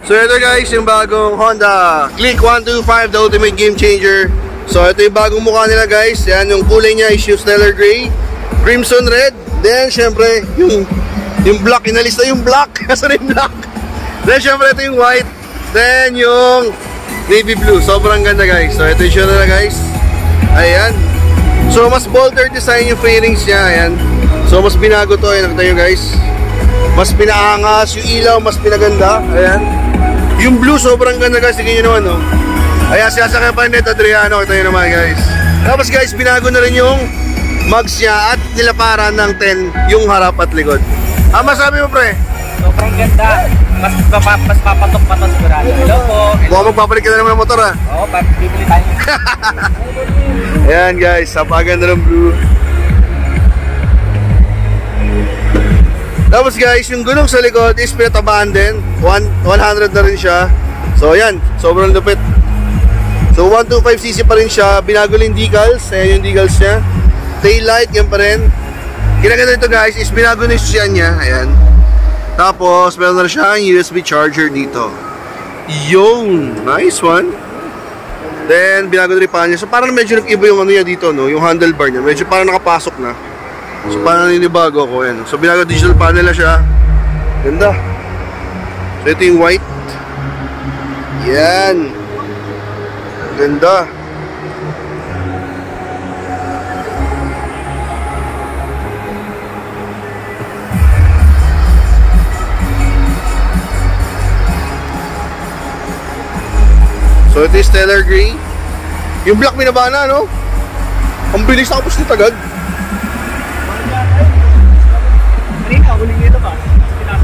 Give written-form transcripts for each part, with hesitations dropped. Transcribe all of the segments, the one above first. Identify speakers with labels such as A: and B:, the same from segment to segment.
A: So ito guys, yung bagong Honda Click 125, the ultimate game changer. So ito yung bagong mukha nila guys. Yan, yung kulay niya is yung Stellar Gray, Crimson Red. Then syempre, yung black, inalis na yung black. Nasa na yung black? Then syempre ito yung white. Then yung navy blue. Sobrang ganda guys. So ito yung show nila guys. Ayan. So mas bolder design yung fairings niya. Ayan. So mas binago to. Ayan, nakita nyo guys. Mas pinaangas. Yung ilaw mas pinaganda. Ayan. Yung blue sobrang ganda guys. Tingnan nyo naman no. Ayan, siyasakay pa net Adriano. Kita nyo naman guys. Tapos guys, binago na rin yung mugs niya at nilaparan ng 10 yung harap at likod. Masabi mo pre?
B: Sobrang ganda. Mas papatok pa to sigurado. Hello po.
A: Baka magpapalit ka na naman ng motor ha?
B: Oo, bibili tayo.
A: Ayan guys, napakaganda ng blue. Tapos guys, yung gulong sa likod is pinatabaan din. 100 na rin siya. So ayan, sobrang lupit. So 125cc pa rin siya. Binago yung decals. Ayan yung decals niya. Tail light, yan pa rin. Kinaganda ito guys is binago na yung susyan niya. Ayan. Tapos meron na siya yung USB charger dito. Yung nice one. Then binago na rin pa niya. So parang medyo nag-iba yung ano niya dito no, yung handlebar niya. Medyo parang nakapasok na. So parang ninibago ako yan. So binago digital panel na siya. Ganda. So ito yung white. Yan. Ganda. So ito yung Stellar Gray. Yung black binaba na no. Ang bilis na kapos nito agad.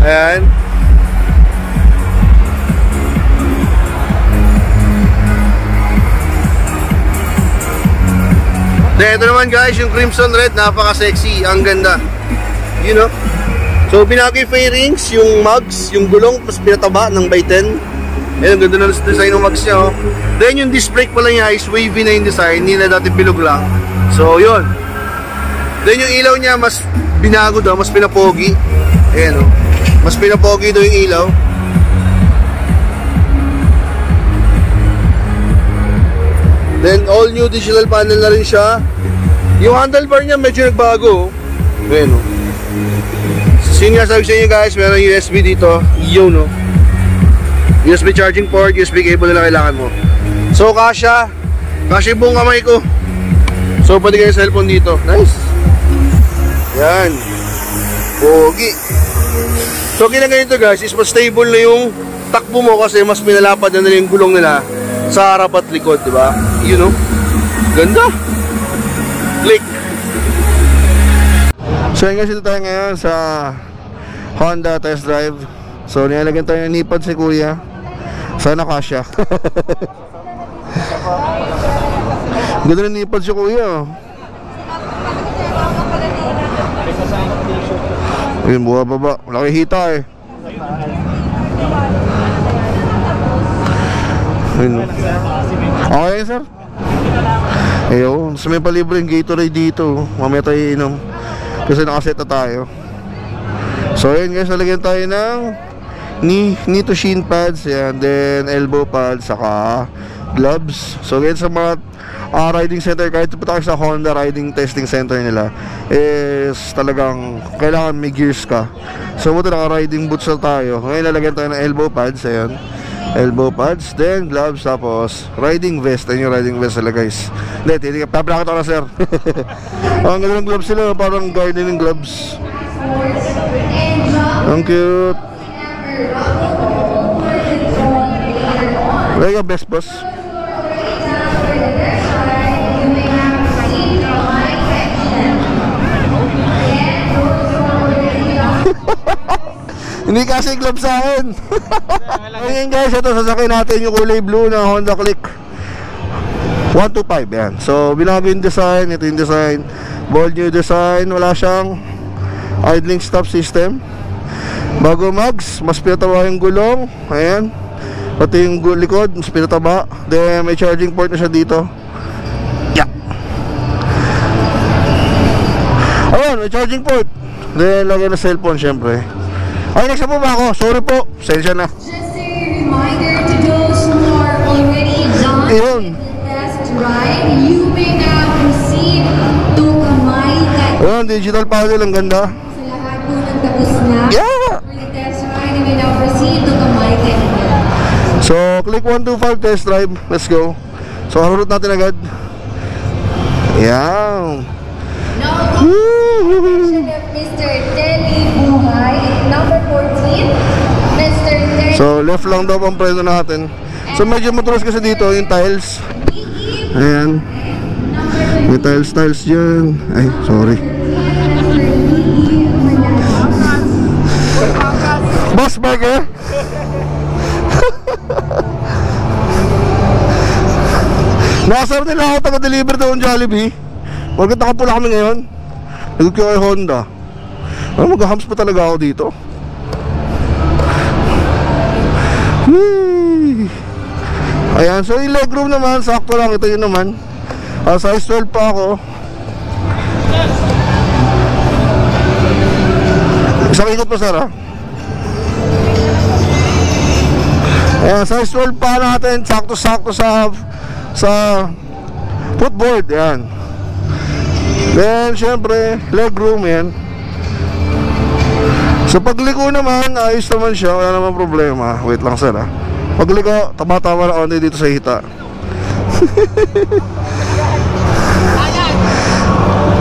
A: Ayan. Then ito naman guys, yung Crimson Red, napaka-sexy, ang ganda. You know. So binago yung fairings, yung mugs, yung gulong, mas pinataba ng by 10. Ayan, ang ganda na design ng mugs niya oh. Then yung disc brake pala niya is wavy na yung design, hindi na dati bilog lang. So yun. Then yung ilaw niya mas binago daw, mas pinapogi. Ayan oh. Mas pinapogi daw yung ilaw. Then all new digital panel na rin siya. Yung handlebar niya medyo nagbago. Ayan o. Sinasabi sa inyo guys, meron USB dito. Yun o. USB charging port, USB cable na lang kailangan mo. So kasya yung buong kamay ko. So pwede kayo cellphone dito. Nice. Yan. Pogi. So ginaganito guys is mas stable na yung takbo mo kasi mas pinalapad na yung gulong nila sa harap at likod, diba? You know? Ganda! Click! So yun guys, ito tayo ngayon sa Honda test drive. So nilalagyan tayo ng nipad si kuya. Sana kasya. Ganda ng nipad si kuya. Ayun, buha baba. Malaki hita eh. Ayun. Okay sir. Ayun, so may palibreng Gatorade dito. Mamaya tayo inom kasi nakaset na tayo. So ayun guys, nalagyan tayo ng knee to shin pads. Yan, then elbow pads, saka gloves. So guys, sa mga riding center, kahit punta ka sa Honda riding testing center nila, is talagang kailangan may gears ka. So buto naka-riding boots na tayo. Ngayon lalagyan tayo ng elbow pads. Ayan, elbow pads, then gloves, tapos riding vest. Ayan yung riding vest nila guys. Hindi, pabracket ako na sir. Ang ganda ng gloves sila, parang gardening gloves. Ang cute. Like a best boss. Hindi kasi glove sa akin. Ngayon guys, ito sasakay natin yung kulay blue na Honda Click 125 yan. So binago yung design. Ito yung design, bold new design. Wala siyang idling stop system. Bago mugs, mas pinataba yung gulong. Ayan, pati yung likod mas pinataba. Then may charging port na siya dito. Yeah. Ayan, may charging port. Then lagyan na cellphone syempre. Ay, next po ba ako? Sorry po, sensya na.
C: reminder to those who are already done
A: Ayun.
C: with the test ride, you may now proceed to Kamay Kainan.
A: Ayun, digital paddle, ang ganda.
C: Sa lahat po ng tapos na
A: Yeah!
C: for the test ride, you may now proceed to Kamay Kainan.
A: So, click 125 test drive. Let's go. So, harurot natin agad. Ayan.
C: Now, attention of Mr. Deli Buhay, number 14. Mr. Deli
A: So, left lang daw ang preno natin. So, medyo matulas kasi dito yung tiles. Ayan. May tiles dyan. Ay, sorry. Boss Burger? Nakasarap nila ako taga-deliver doon Jollibee. Bakit nakapula kami ngayon? Nagod ko kay Honda. Mag-hams pa talaga ako dito. Whee! Ayan, so yung legroom naman, sakto lang, ito yun naman. Size 12 pa ako. Isang ikot pa, sir, ha? Ayan, size 12 pa natin, sakto-sakto sa footboard, yan. Then, syempre, legroom, yan. Sa pagliko naman, ayos naman siya, wala naman problema. Wait lang, sir, ha. Pagliko, tama-tama na konti dito sa hita.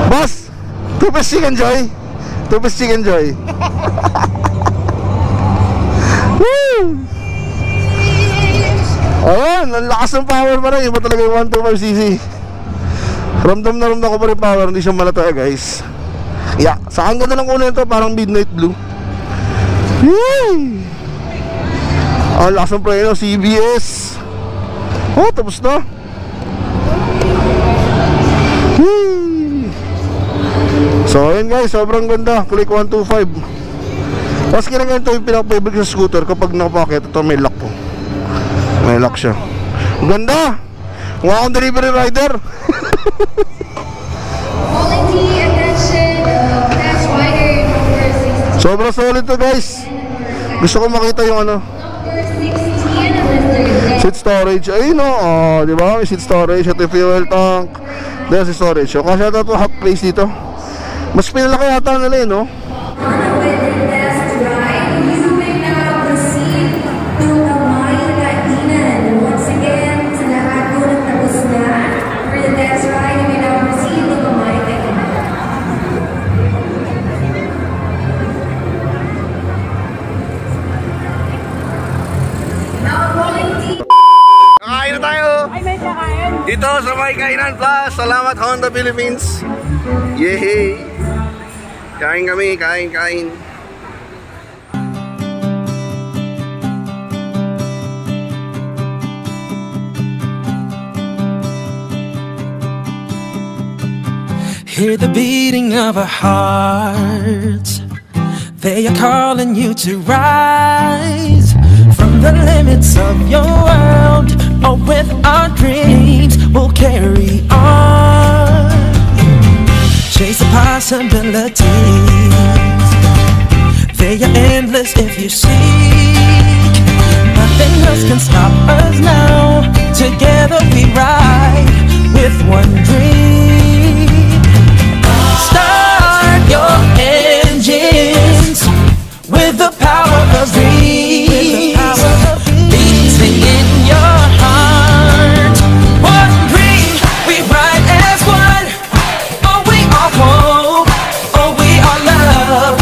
A: Boss, 2-piece chicken joy. 2-piece chicken joy. Woo! Ayan, ang lakas ng power pa rin. Iba talaga yung 125cc. Ramdam na ramdam ko pa rin power. Hindi siya malata, guys. Yeah, sa akin ganda ng kulay nito. Parang midnight blue. Yay! Ang lakas ng preno, CBS. Oh, tapos na. Yay! So, ayan guys, sobrang ganda. Click 125. Tapos kinaganito yung pinaka-favorite sa scooter. Kapag nakapakit, ito may lock po. May lock siya. Ang ganda! Mukha akong delivery rider.
C: quality attention of test rider number 16.
A: Sobrang solid to, guys. Gusto ko makita yung ano,
C: Number 16 of Mr. Deli.
A: seat storage. Ayun o, di ba? May seat storage. Ito yung fuel tank. Then si storage. So, kasi ito hot place dito. Mas pinalaki yata nila yun, no?
C: With the test ride, you may now proceed to Kamay Kainan. Once again, sa lahat po ng tapos na for the test ride, you may now proceed to Kamay Kainan. Now, quality.
A: Kakain na tayo!
B: Ay, may kakain.
A: Dito sa May Kainan Plus. Salamat Honda Philippines. Yehey! Kain kami, kain.
D: Hear the beating of our hearts. They are calling you to rise from the limits of your world. Oh, with our dreams, we'll carry on. Chase the possibilities. They are endless if you seek. Nothing else can stop us now. Together we ride with one dream. Start your engines with the power of dreams. Beating in your heart. One dream, we ride as one. Oh, we are hope. Oh, we are love.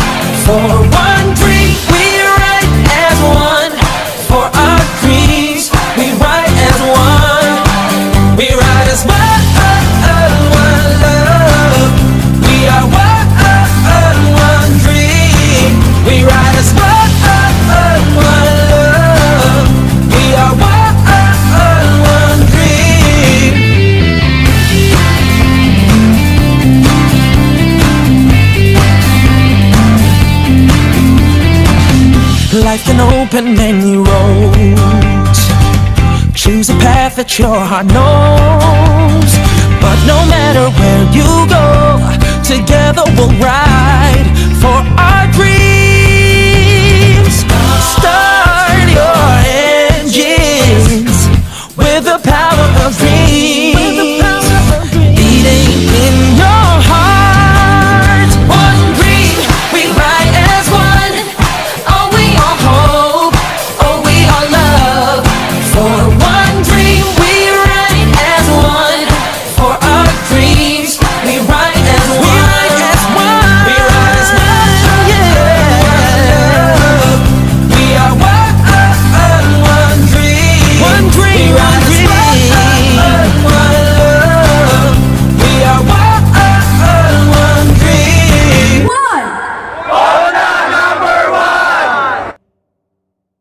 D: For one dream, we ride as one. For our dreams, we ride as one. We ride as one. One love. We are one dream. We ride as one love. We are one dream. Life can open many roads. Choose a path that your heart knows. But no matter where you go, together we'll ride for our